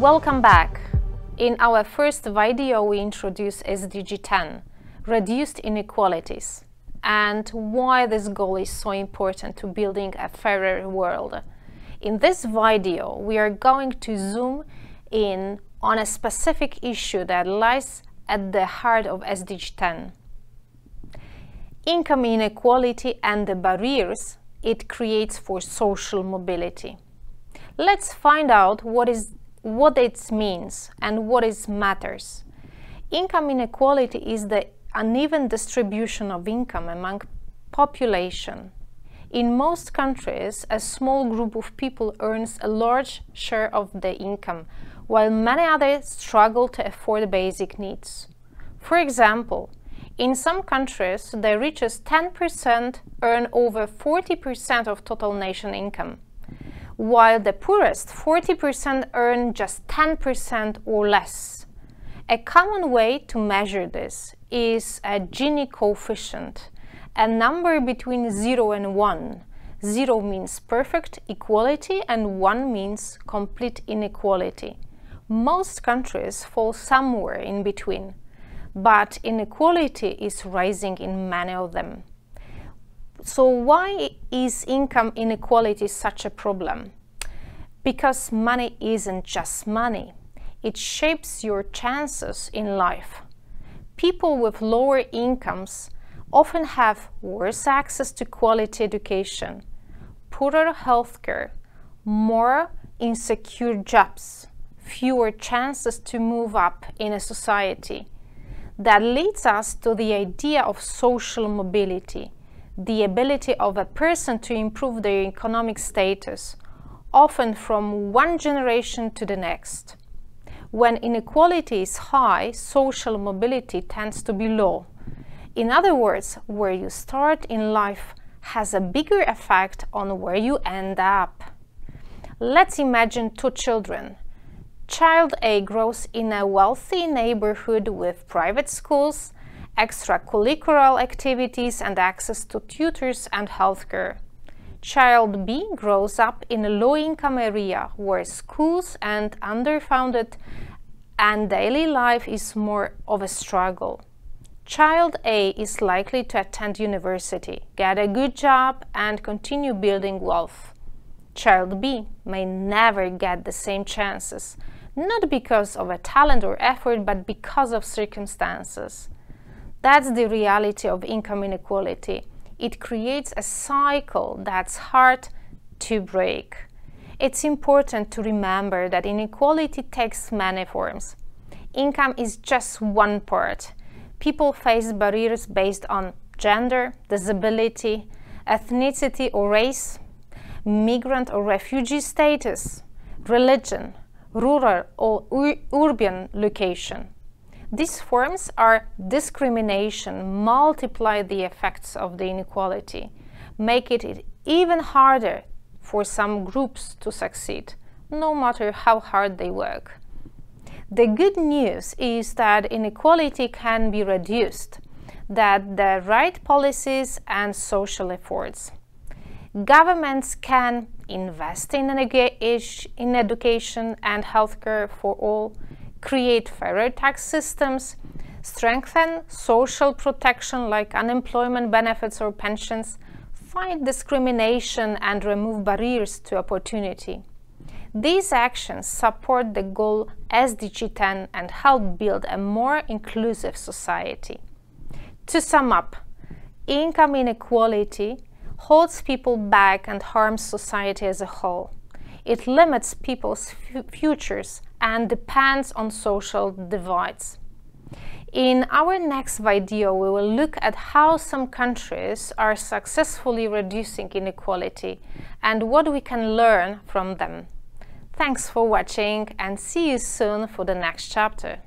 Welcome back. In our first video, we introduced SDG 10, Reduced Inequalities, and why this goal is so important to building a fairer world. In this video, we are going to zoom in on a specific issue that lies at the heart of SDG 10. Income inequality and the barriers it creates for social mobility. Let's find out what it means and what it matters. Income inequality is the uneven distribution of income among population. In most countries, a small group of people earns a large share of the income, while many others struggle to afford basic needs. For example, in some countries, the richest 10% earn over 40% of total nation income, while the poorest 40% earn just 10% or less. A common way to measure this is a Gini coefficient, a number between 0 and 1. 0 means perfect equality and 1 means complete inequality. Most countries fall somewhere in between, but inequality is rising in many of them. So why is income inequality such a problem? Because money isn't just money. It shapes your chances in life. People with lower incomes often have worse access to quality education, poorer healthcare, more insecure jobs, fewer chances to move up in a society. That leads us to the idea of social mobility, the ability of a person to improve their economic status, often from one generation to the next. When inequality is high, social mobility tends to be low. In other words, where you start in life has a bigger effect on where you end up. Let's imagine two children. Child A grows in a wealthy neighborhood with private schools, extracurricular activities, and access to tutors and healthcare. Child B grows up in a low-income area where schools are underfunded and daily life is more of a struggle. Child A is likely to attend university, get a good job, and continue building wealth. Child B may never get the same chances, not because of a talent or effort, but because of circumstances. That's the reality of income inequality. It creates a cycle that's hard to break. It's important to remember that inequality takes many forms. Income is just one part. People face barriers based on gender, disability, ethnicity or race, migrant or refugee status, religion, rural or urban location. These forms of discrimination multiply the effects of the inequality, make it even harder for some groups to succeed, no matter how hard they work. The good news is that inequality can be reduced, that the right policies and social efforts. Governments can invest in education and healthcare for all, create fairer tax systems, strengthen social protection like unemployment benefits or pensions, fight discrimination and remove barriers to opportunity. These actions support the goal SDG 10 and help build a more inclusive society. To sum up, income inequality holds people back and harms society as a whole. It limits people's futures and depends on social divides. In our next video, we will look at how some countries are successfully reducing inequality and what we can learn from them. Thanks for watching and see you soon for the next chapter.